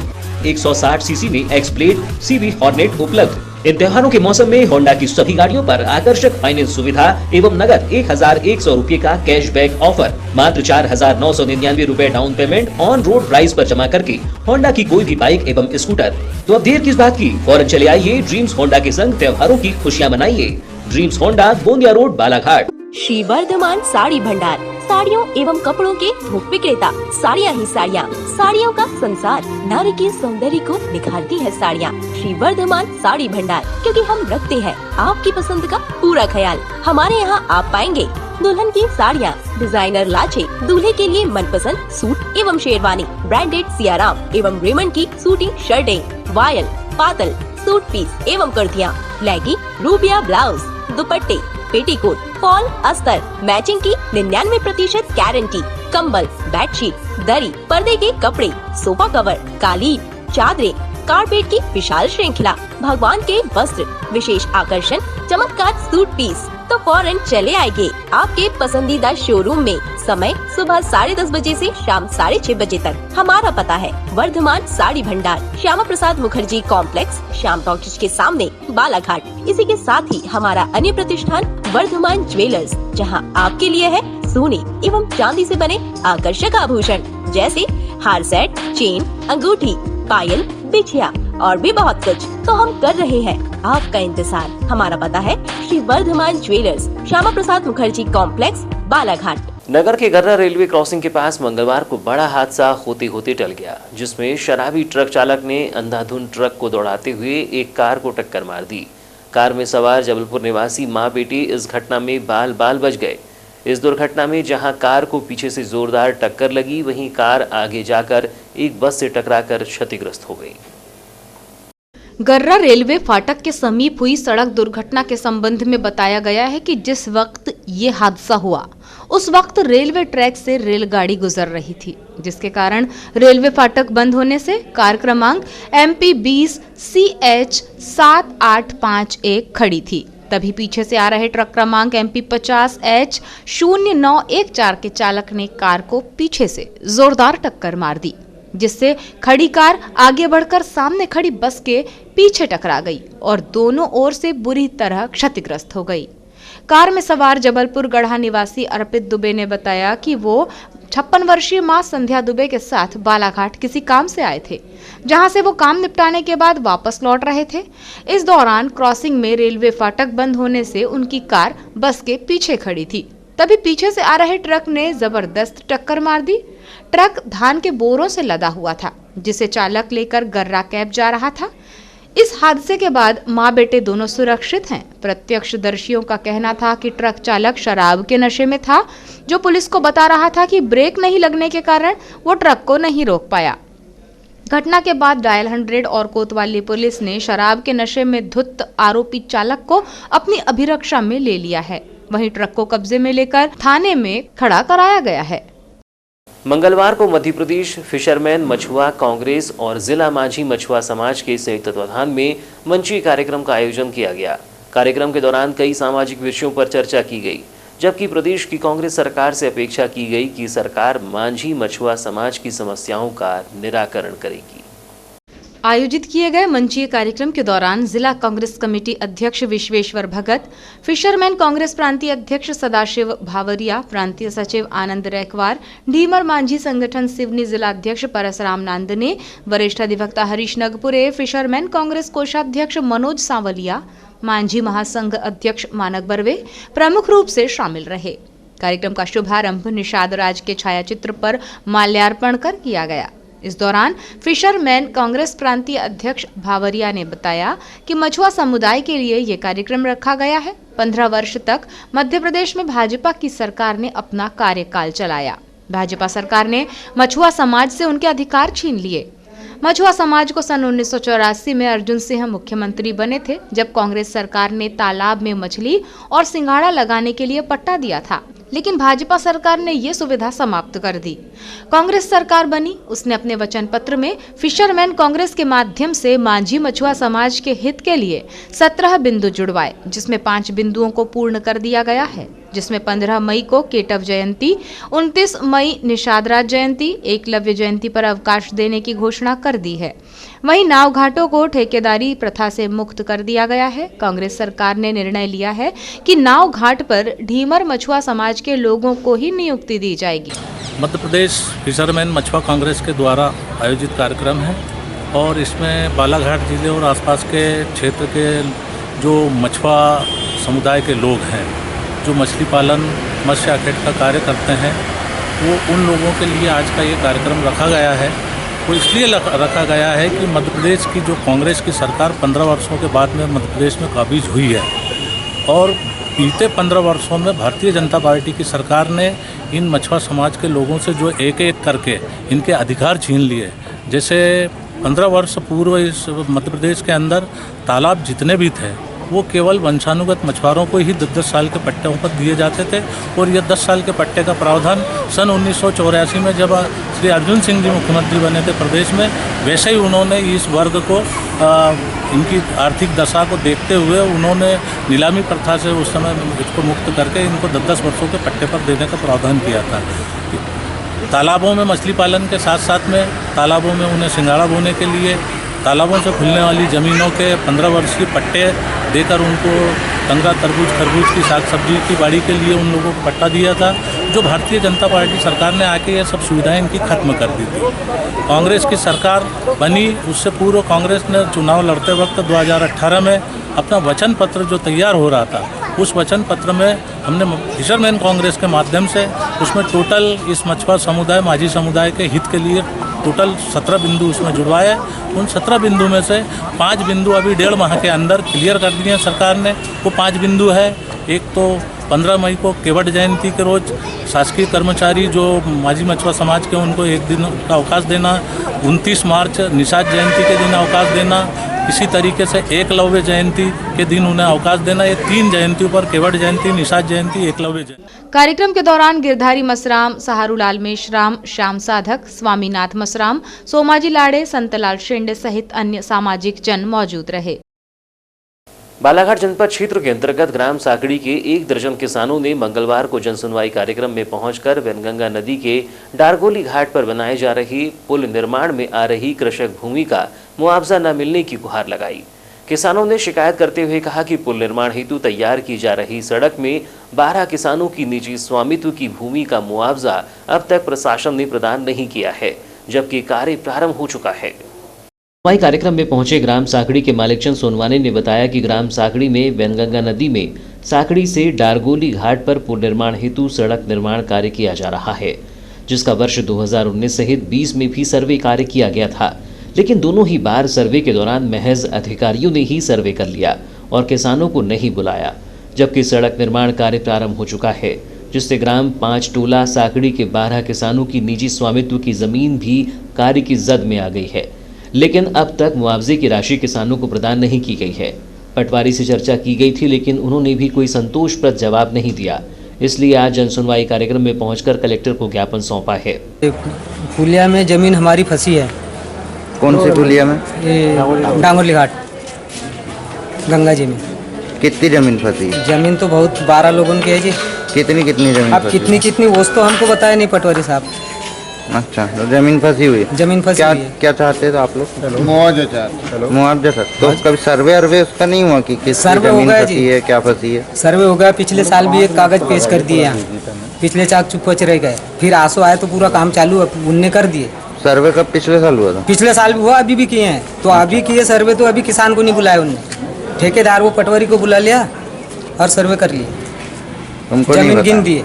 160 सीसी में एक्सब्लेड, CB हॉर्नेट उपलब्ध। इन त्योहारों के मौसम में होंडा की सभी गाड़ियों पर आकर्षक फाइनेंस सुविधा एवं नगद 1100 रुपए का कैशबैक ऑफर। मात्र 4999 रुपए down payment on road price पर जमा करके होंडा की कोई भी बाइक एवं स्कूटर। तो अब देर किस बात की, फौरन चले आइए ड्रीम्स होंडा के संग त्योहारों की खुशियां मनाइए। Dreams Honda, Gondia road, Balaghat. Shri Vardhman Saree Bhandar, साड़ियों एवं कपड़ों के थोक विक्रेता। साड़ियाँ ही साड़ियाँ, साड़ियों का संसार, नारी के सौंदर्य को निखारती है साड़ियाँ। श्री वर्धमान साड़ी भंडार, क्योंकि हम रखते हैं आपकी पसंद का पूरा ख्याल। हमारे यहाँ आप पाएंगे दुल्हन की साड़ियाँ, डिजाइनर लाचे, दूल्हे के लिए मनपसंद सूट एवं शेरवानी, ब्रांडेड सियाराम एवं रेमंड की सूटिंग शर्टें, वायल, पातल, सूट पीस एवं कुर्तियाँ, लेगी, रूबिया ब्लाउज, दुपट्टे, पेटीकोट, फॉल, अस्तर, मैचिंग की 99% गारंटी, कंबल, बेडशीट, दरी, पर्दे के कपड़े, सोफा कवर, कालीन, चादरें, कारपेट की विशाल श्रृंखला, भगवान के वस्त्र, विशेष आकर्षण, चमत्कार सूट पीस। तो फौरन चले आएंगे आपके पसंदीदा शोरूम में। समय सुबह 10:30 बजे से शाम 6:30 बजे तक। हमारा पता है वर्धमान साड़ी भंडार, श्यामा प्रसाद मुखर्जी कॉम्प्लेक्स, श्याम टॉकीज के सामने, बालाघाट। इसी के साथ ही हमारा अन्य प्रतिष्ठान वर्धमान ज्वेलर्स, जहां आपके लिए है सोने एवं चांदी से बने आकर्षक आभूषण, जैसे हार सेट, चेन, अंगूठी, पायल, बिछिया और भी बहुत कुछ। तो हम कर रहे हैं आपका इंतजार। हमारा पता है श्री वर्धमान ज्वेलर्स, श्यामा प्रसाद मुखर्जी कॉम्प्लेक्स, बालाघाट। नगर के गर्रा रेलवे क्रॉसिंग के पास मंगलवार को बड़ा हादसा होते होते टल गया, जिसमें शराबी ट्रक चालक ने अंधाधुंध ट्रक को दौड़ाते हुए एक कार को टक्कर मार दी। कार में सवार जबलपुर निवासी मां बेटी इस घटना में बाल बाल बच गए। इस दुर्घटना में जहां कार को पीछे से जोरदार टक्कर लगी, वहीं कार आगे जाकर एक बस से टकराकर क्षतिग्रस्त हो गई। गर्रा रेलवे फाटक के समीप हुई सड़क दुर्घटना के संबंध में बताया गया है कि जिस वक्त ये हादसा हुआ उस वक्त रेलवे ट्रैक से रेलगाड़ी गुजर रही थी, जिसके कारण रेलवे फाटक बंद होने से कार क्रमांक MP 20 CH 7851 खड़ी थी। तभी पीछे से आ रहे ट्रक क्रमांक MP 50 H 0914 के चालक ने कार को पीछे से जोरदार टक्कर मार दी, जिससे खड़ी कार आगे बढ़कर सामने खड़ी बस के पीछे टकरा गई और दोनों ओर से बुरी तरह क्षतिग्रस्त हो गई। कार में सवार जबलपुर गढ़ा निवासी अर्पित दुबे ने बताया कि वो 56 वर्षीय मां संध्या दुबे के साथ बालाघाट किसी काम से आए थे, जहां से वो काम निपटाने के बाद वापस लौट रहे थे। इस दौरान क्रॉसिंग में रेलवे फाटक बंद होने से उनकी कार बस के पीछे खड़ी थी। तभी पीछे से आ रहे ट्रक ने जबरदस्त टक्कर मार दी। ट्रक धान के बोरों से लदा हुआ था, जिसे चालक लेकर गर्रा कैंप जा रहा था। इस हादसे के बाद मां बेटे दोनों सुरक्षित हैं। प्रत्यक्षदर्शियों का कहना था कि ट्रक चालक शराब के नशे में था, जो पुलिस को बता रहा था कि ब्रेक नहीं लगने के कारण वो ट्रक को नहीं रोक पाया। घटना के बाद डायल 100 और कोतवाली पुलिस ने शराब के नशे में धुत आरोपी चालक को अपनी अभिरक्षा में ले लिया है। वहीं ट्रक को कब्जे में लेकर थाने में खड़ा कराया गया है। मंगलवार को मध्य प्रदेश फिशरमैन मछुआ कांग्रेस और जिला माझी मछुआ समाज के संयुक्त तत्वाधान में मंचीय कार्यक्रम का आयोजन किया गया। कार्यक्रम के दौरान कई सामाजिक विषयों पर चर्चा की गई, जबकि प्रदेश की कांग्रेस सरकार से अपेक्षा की गई कि सरकार माझी मछुआ समाज की समस्याओं का निराकरण करेगी। आयोजित किए गए मंचीय कार्यक्रम के दौरान जिला कांग्रेस कमेटी अध्यक्ष विश्वेश्वर भगत, फिशरमैन कांग्रेस प्रांतीय अध्यक्ष सदाशिव भावरिया, प्रांतीय सचिव आनंद रैकवार, ढीमर मांझी संगठन सिवनी जिला अध्यक्ष परसराम नांदने, वरिष्ठ अधिवक्ता हरीश नगपुरे, फिशरमैन कांग्रेस कोषाध्यक्ष मनोज सांवलिया, मांझी महासंघ अध्यक्ष मानक बर्वे प्रमुख रूप से शामिल रहे। कार्यक्रम का शुभारंभ निषाद राज के छायाचित्र पर माल्यार्पण कर किया गया। इस दौरान फिशरमैन कांग्रेस प्रांतीय अध्यक्ष भावरिया ने बताया कि मछुआ समुदाय के लिए ये कार्यक्रम रखा गया है। 15 वर्ष तक मध्य प्रदेश में भाजपा की सरकार ने अपना कार्यकाल चलाया। भाजपा सरकार ने मछुआ समाज से उनके अधिकार छीन लिए। मछुआ समाज को सन 1984 में अर्जुन सिंह मुख्यमंत्री बने थे, जब कांग्रेस सरकार ने तालाब में मछली और सिंघाड़ा लगाने के लिए पट्टा दिया था, लेकिन भाजपा सरकार ने ये सुविधा समाप्त कर दी। कांग्रेस सरकार बनी, उसने अपने वचन पत्र में फिशरमैन कांग्रेस के माध्यम से मांझी मछुआ समाज के हित के लिए 17 बिंदु जुड़वाए, जिसमें 5 बिंदुओं को पूर्ण कर दिया गया है, जिसमें 15 मई को केटव जयंती, 29 मई निषाद राज जयंती, एकलव्य जयंती पर अवकाश देने की घोषणा कर दी है। वहीं नाव घाटों को ठेकेदारी प्रथा से मुक्त कर दिया गया है। कांग्रेस सरकार ने निर्णय लिया है कि नाव घाट पर ढीमर मछुआ समाज के लोगों को ही नियुक्ति दी जाएगी। मध्य प्रदेश फिशरमैन मछुआ कांग्रेस के द्वारा आयोजित कार्यक्रम है और इसमें बालाघाट जिले और आसपास के क्षेत्र के जो मछुआ समुदाय के लोग हैं, जो मछली पालन मत्स्य आखेट का कार्य करते हैं, वो उन लोगों के लिए आज का ये कार्यक्रम रखा गया है। वो इसलिए रखा गया है कि मध्य प्रदेश की जो कांग्रेस की सरकार 15 वर्षों के बाद में मध्य प्रदेश में काबिज हुई है और बीते 15 वर्षों में भारतीय जनता पार्टी की सरकार ने इन मछुआ समाज के लोगों से जो एक एक करके इनके अधिकार छीन लिए। जैसे 15 वर्ष पूर्व इस मध्य प्रदेश के अंदर तालाब जितने भी थे वो केवल वंशानुगत मछुआरों को ही 10-10 साल के पट्टों पर दिए जाते थे और ये 10 साल के पट्टे का प्रावधान सन 1984 में जब श्री अर्जुन सिंह जी मुख्यमंत्री बने थे प्रदेश में, वैसे ही उन्होंने इस वर्ग को इनकी आर्थिक दशा को देखते हुए उन्होंने नीलामी प्रथा से उस समय इसको मुक्त करके इनको 10-10 वर्षों के पट्टे पर देने का प्रावधान किया था। तालाबों में मछली पालन के साथ साथ में तालाबों में उन्हें सिंघाड़ा बोने के लिए तालाबों से खुलने वाली ज़मीनों के 15 वर्षीय पट्टे देकर उनको तंगरा तरबूज खरबूज की साग सब्जी की बाड़ी के लिए उन लोगों को पट्टा दिया था। जो भारतीय जनता पार्टी सरकार ने आके ये सब सुविधाएं इनकी खत्म कर दी थी। कांग्रेस की सरकार बनी उससे पूर्व कांग्रेस ने चुनाव लड़ते वक्त 2018 में अपना वचन पत्र जो तैयार हो रहा था, उस वचन पत्र में हमने फिशरमैन कांग्रेस के माध्यम से उसमें टोटल इस मछुआ समुदाय माझी समुदाय के हित के लिए टोटल 17 बिंदु उसमें जुड़वाए। उन 17 बिंदु में से 5 बिंदु अभी 1.5 माह के अंदर क्लियर कर दिए सरकार ने। वो 5 बिंदु है, एक तो 15 मई को केवट जयंती के रोज शासकीय कर्मचारी जो माझी मछुआ समाज के उनको 1 दिन का अवकाश देना, 29 मार्च निषाद जयंती के दिन अवकाश देना, इसी तरीके से एकलव्य जयंती के दिन उन्हें अवकाश देना। ये 3 जयंतियों पर केवट जयंती, निषाद जयंती, एकलव्य जयंती। कार्यक्रम के दौरान गिरधारी मसराम, सहारूलाल मेश्राम, श्याम साधक, स्वामीनाथ मसराम, सोमाजी लाड़े, संतलाल शेंडे सहित अन्य सामाजिक जन मौजूद रहे। बालाघाट जनपद क्षेत्र के अंतर्गत ग्राम साकड़ी के 1 दर्जन किसानों ने मंगलवार को जनसुनवाई कार्यक्रम में पहुंचकर वैनगंगा नदी के डारगोली घाट पर बनाए जा रही पुल निर्माण में आ रही कृषक भूमि का मुआवजा न मिलने की गुहार लगाई। किसानों ने शिकायत करते हुए कहा कि पुल निर्माण हेतु तैयार की जा रही सड़क में 12 किसानों की निजी स्वामित्व की भूमि का मुआवजा अब तक प्रशासन ने प्रदान नहीं किया है, जबकि कार्य प्रारंभ हो चुका है। कार्यक्रम में पहुंचे ग्राम साकड़ी के मालिकचंद सोनवाने ने बताया कि ग्राम साकड़ी में वैनगंगा नदी में साकड़ी से डारगोली घाट पर पुल निर्माण हेतु सड़क निर्माण कार्य किया जा रहा है, जिसका वर्ष 2019 सहित 20 में भी सर्वे कार्य किया गया था, लेकिन दोनों ही बार सर्वे के दौरान महज अधिकारियों ने ही सर्वे कर लिया और किसानों को नहीं बुलाया, जबकि सड़क निर्माण कार्य प्रारंभ हो चुका है, जिससे ग्राम 5 टोला साकड़ी के 12 किसानों की निजी स्वामित्व की जमीन भी कार्य की जद में आ गई है, लेकिन अब तक मुआवजे की राशि किसानों को प्रदान नहीं की गई है। पटवारी से चर्चा की गई थी, लेकिन उन्होंने भी कोई संतोषप्रद जवाब नहीं दिया। इसलिए आज जनसुनवाई कार्यक्रम में पहुंचकर कलेक्टर को ज्ञापन सौंपा है। पुलिया में जमीन हमारी फंसी है। कौन सी पुलिया में? डांगोली घाट गंगा जी में। कितनी जमीन फंसी है? जमीन तो बहुत 12 लोगों की है जी। कितनी जमीन? अब कितनी वो तो हमको बताया नहीं पटवारी साहब। अच्छा, तो जमीन फंसी हुई है। जमीन फंसी हुई है। क्या चाहते थे आप लोग? मुआवजा सर। तो कभी सर्वे उसका नहीं हुआ कि किस जमीन फंसी है, क्या फंसी है? सर्वे हो गया, पिछले साल भी एक कागज पेश कर दिए यहाँ, पिछले चाक चुप रह गए, फिर आंसू आए तो पूरा काम चालू उनने कर दिए। सर्वे कब? पिछले साल हुआ था। पिछले साल भी हुआ, अभी भी किए हैं। तो अभी किए सर्वे, तो अभी किसान को नहीं बुलाया उनने, ठेकेदार वो पटवारी को बुला लिया और सर्वे कर लिए, जमीन गिन दिए,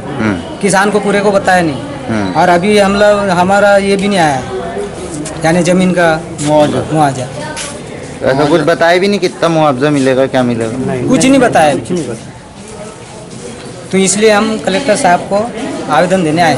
किसान को पूरे को बताया नहीं। और अभी हमारा ये भी नहीं आया, यानी जमीन का मुआवजा। ऐसा कुछ बताया भी नहीं कितना मुआवजा मिलेगा, क्या मिलेगा? कुछ नहीं बताया। तो इसलिए हम कलेक्टर साहब को आवेदन देने आए।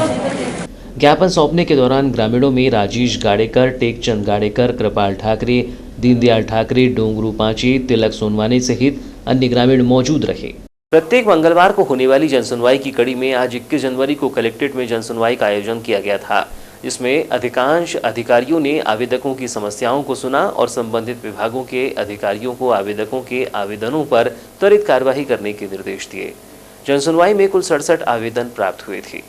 ज्ञापन सौंपने के दौरान ग्रामीणों में राजेश गाड़ेकर, टेकचंद गाड़ेकर, कृपाल ठाकरे, दीनदयाल ठाकरे, डोंगरू पांचे, तिलक सोनवाने सहित अन्य ग्रामीण मौजूद रहे। प्रत्येक मंगलवार को होने वाली जनसुनवाई की कड़ी में आज 21 जनवरी को कलेक्ट्रेट में जनसुनवाई का आयोजन किया गया था, जिसमें अधिकांश अधिकारियों ने आवेदकों की समस्याओं को सुना और संबंधित विभागों के अधिकारियों को आवेदकों के आवेदनों पर त्वरित कार्यवाही करने के निर्देश दिए। जनसुनवाई में कुल 67 आवेदन प्राप्त हुए थे।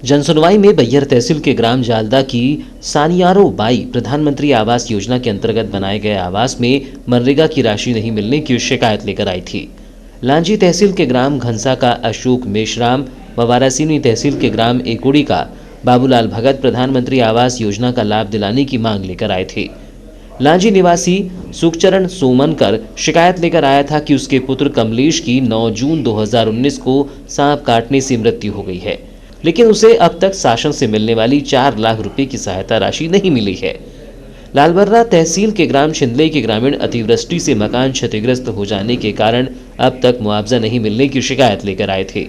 जनसुनवाई में बैयर तहसील के ग्राम जालदा की सानियारो बाई प्रधानमंत्री आवास योजना के अंतर्गत बनाए गए आवास में मनरेगा की राशि नहीं मिलने की शिकायत लेकर आई थी। लांजी तहसील के ग्राम घंसा का अशोक मेश्राम व वारासिनी तहसील के ग्राम एकोड़ी का बाबूलाल भगत प्रधानमंत्री आवास योजना का लाभ दिलाने की मांग लेकर आए थे। लांजी निवासी सुखचरण सोमनकर शिकायत लेकर आया था कि उसके पुत्र कमलेश की 9 जून 2019 को सांप काटने से मृत्यु हो गई है, लेकिन उसे अब तक शासन से मिलने वाली 4 लाख रुपए की सहायता राशि नहीं मिली है। लालबर्रा तहसील के ग्राम छिंदले के ग्रामीण अतिवृष्टि से मकान क्षतिग्रस्त हो जाने के कारण अब तक मुआवजा नहीं मिलने की शिकायत लेकर आए थे।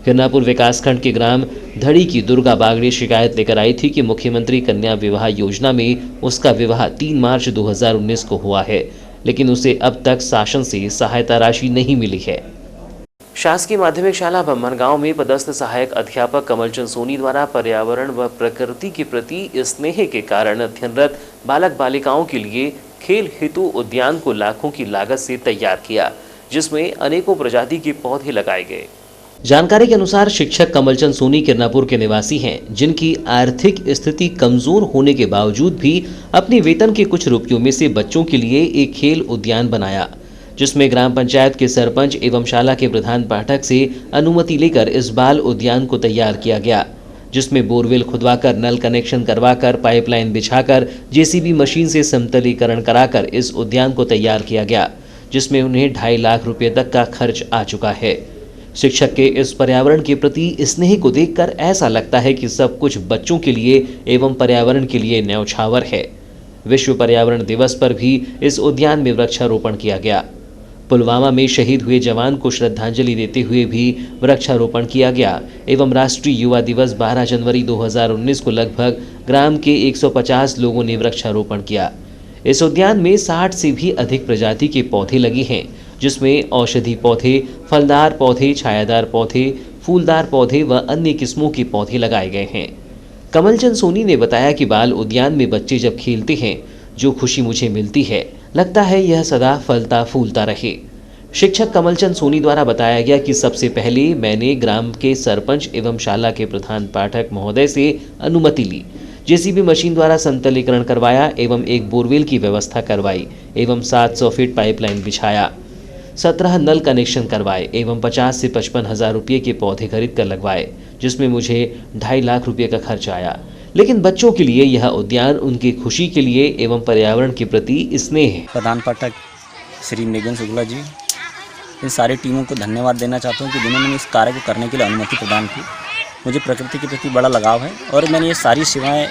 किरनापुर विकासखंड के ग्राम धड़ी की दुर्गा बागड़े शिकायत लेकर आई थी कि मुख्यमंत्री कन्या विवाह योजना में उसका विवाह 3 मार्च 2019 को हुआ है, लेकिन उसे अब तक शासन से सहायता राशि नहीं मिली है। शासकीय माध्यमिक शाला बम्हनगांव में पदस्थ सहायक अध्यापक कमलचंद सोनी द्वारा पर्यावरण व प्रकृति के प्रति स्नेह के कारण अध्ययनरत बालक बालिकाओं के लिए खेल हेतु उद्यान को लाखों की लागत से तैयार किया, जिसमें अनेकों प्रजाति के पौधे लगाए गए। जानकारी के अनुसार शिक्षक कमलचंद सोनी किरनापुर के निवासी हैं, जिनकी आर्थिक स्थिति कमजोर होने के बावजूद भी अपनी वेतन के कुछ रुपयों में से बच्चों के लिए एक खेल उद्यान बनाया, जिसमें ग्राम पंचायत के सरपंच एवं शाला के प्रधान पाठक से अनुमति लेकर इस बाल उद्यान को तैयार किया गया, जिसमें बोरवेल खुदवाकर, नल कनेक्शन करवाकर, पाइपलाइन बिछाकर, जेसीबी मशीन से समतलीकरण कराकर इस उद्यान को तैयार किया गया, जिसमें उन्हें 2.5 लाख रुपए तक का खर्च आ चुका है। शिक्षक के इस पर्यावरण के प्रति स्नेह को देखकर ऐसा लगता है कि सब कुछ बच्चों के लिए एवं पर्यावरण के लिए न्यौछावर है। विश्व पर्यावरण दिवस पर भी इस उद्यान में वृक्षारोपण किया गया। पुलवामा में शहीद हुए जवान को श्रद्धांजलि देते हुए भी वृक्षारोपण किया गया एवं राष्ट्रीय युवा दिवस 12 जनवरी 2019 को लगभग ग्राम के 150 लोगों ने वृक्षारोपण किया। इस उद्यान में 60 से भी अधिक प्रजाति के पौधे लगे हैं, जिसमें औषधि पौधे, फलदार पौधे, छायादार पौधे, फूलदार पौधे व अन्य किस्मों के पौधे लगाए गए हैं। कमलचंद सोनी ने बताया कि बाल उद्यान में बच्चे जब खेलते हैं, जो खुशी मुझे मिलती है, लगता है यह सदा फलता फूलता रहे। शिक्षक कमलचंद सोनी द्वारा बताया गया कि सबसे पहले मैंने ग्राम के सरपंच एवं शाला के प्रधान पाठक महोदय से अनुमति ली, जेसीबी मशीन द्वारा समतलीकरण करवाया एवं एक बोरवेल की व्यवस्था करवाई एवं 700 फीट पाइपलाइन बिछाया, 17 नल कनेक्शन करवाए एवं 50 से 55 हज़ार रुपये के पौधे खरीद कर लगवाए, जिसमें मुझे 2.5 लाख रुपये का खर्च आया। लेकिन बच्चों के लिए यह उद्यान उनकी खुशी के लिए एवं पर्यावरण के प्रति स्नेह है। प्रधान पाठक श्री मृगन शुक्ला जी, इन सारी टीमों को धन्यवाद देना चाहता हूँ कि जिन्होंने इस कार्य को करने के लिए अनुमति प्रदान की। मुझे प्रकृति के प्रति बड़ा लगाव है और मैंने ये सारी सेवाएं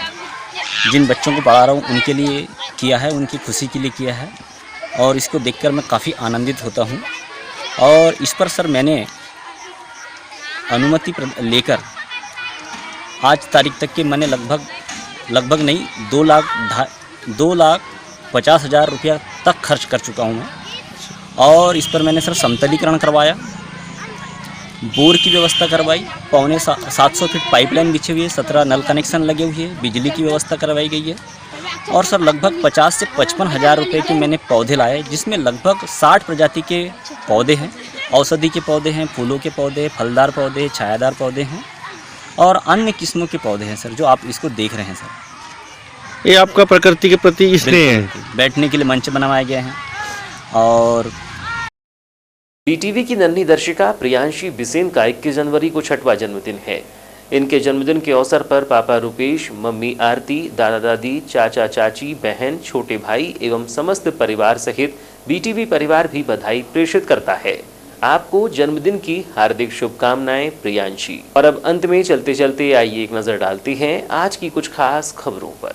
जिन बच्चों को पढ़ा रहा हूँ उनके लिए किया है, उनकी खुशी के लिए किया है और इसको देखकर मैं काफ़ी आनंदित होता हूँ। और इस पर सर मैंने अनुमति लेकर आज तारीख तक के मैंने लगभग नहीं 2,50,000 रुपया तक खर्च कर चुका हूँ मैं। और इस पर मैंने सर समतलीकरण करवाया, बोर की व्यवस्था करवाई, 750 फीट पाइपलाइन बिछी हुई है, 17 नल कनेक्शन लगे हुए हैं, बिजली की व्यवस्था करवाई गई है। और सर लगभग 50 से 55 हज़ार रुपये के मैंने पौधे लाए, जिसमें लगभग 60 प्रजाति के पौधे हैं, औषधि के पौधे हैं, फूलों के पौधे, फलदार पौधे, छायादार पौधे हैं और अन्य किस्मों के पौधे हैं सर, जो आप इसको देख रहे हैं सर। ये आपका प्रकृति के प्रति इसलिए है। बैठने के लिए मंच बनवाए गए हैं। और बीटीवी की नन्ही दर्शिका प्रियांशी बिसेन का 21 जनवरी को 6वां जन्मदिन है। इनके जन्मदिन के अवसर पर पापा रुपेश, मम्मी आरती, दादा दादी, चाचा चाची, बहन, छोटे भाई एवं समस्त परिवार सहित बीटीवी परिवार भी बधाई प्रेषित करता है। आपको जन्मदिन की हार्दिक शुभकामनाएं प्रियांशी। और अब अंत में चलते चलते आइए एक नजर डालते हैं आज की कुछ खास खबरों पर।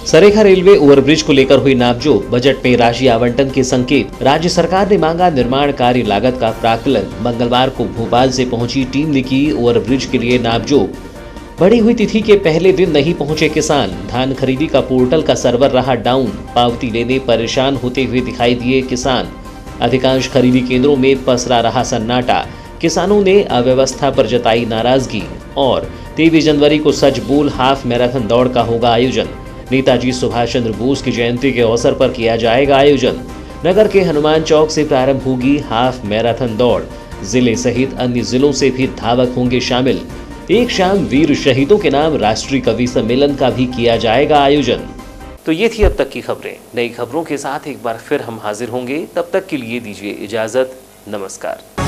सरेखा रेलवे ओवरब्रिज को लेकर हुई नापजोक, बजट में राशि आवंटन के संकेत। राज्य सरकार ने मांगा निर्माण कार्य लागत का प्राक्कलन। मंगलवार को भोपाल से पहुंची टीम ने की ओवरब्रिज के लिए नापजोक। बढ़ी हुई तिथि के पहले दिन नहीं पहुंचे किसान। धान खरीदी का पोर्टल का सर्वर रहा डाउन। पावती लेने परेशान होते हुए दिखाई दिए किसान। अधिकांश खरीदी केंद्रों में पसरा रहा सन्नाटा। किसानों ने अव्यवस्था पर जताई नाराजगी। और 23 जनवरी को सच बोल हाफ मैराथन दौड़ का होगा आयोजन। नेताजी सुभाष चंद्र बोस की जयंती के अवसर पर किया जाएगा आयोजन। नगर के हनुमान चौक से प्रारंभ होगी हाफ मैराथन दौड़। जिले सहित अन्य जिलों से भी धावक होंगे शामिल। एक शाम वीर शहीदों के नाम राष्ट्रीय कवि सम्मेलन का भी किया जाएगा आयोजन। तो ये थी अब तक की खबरें। नई खबरों के साथ एक बार फिर हम हाजिर होंगे। तब तक के लिए दीजिए इजाजत। नमस्कार।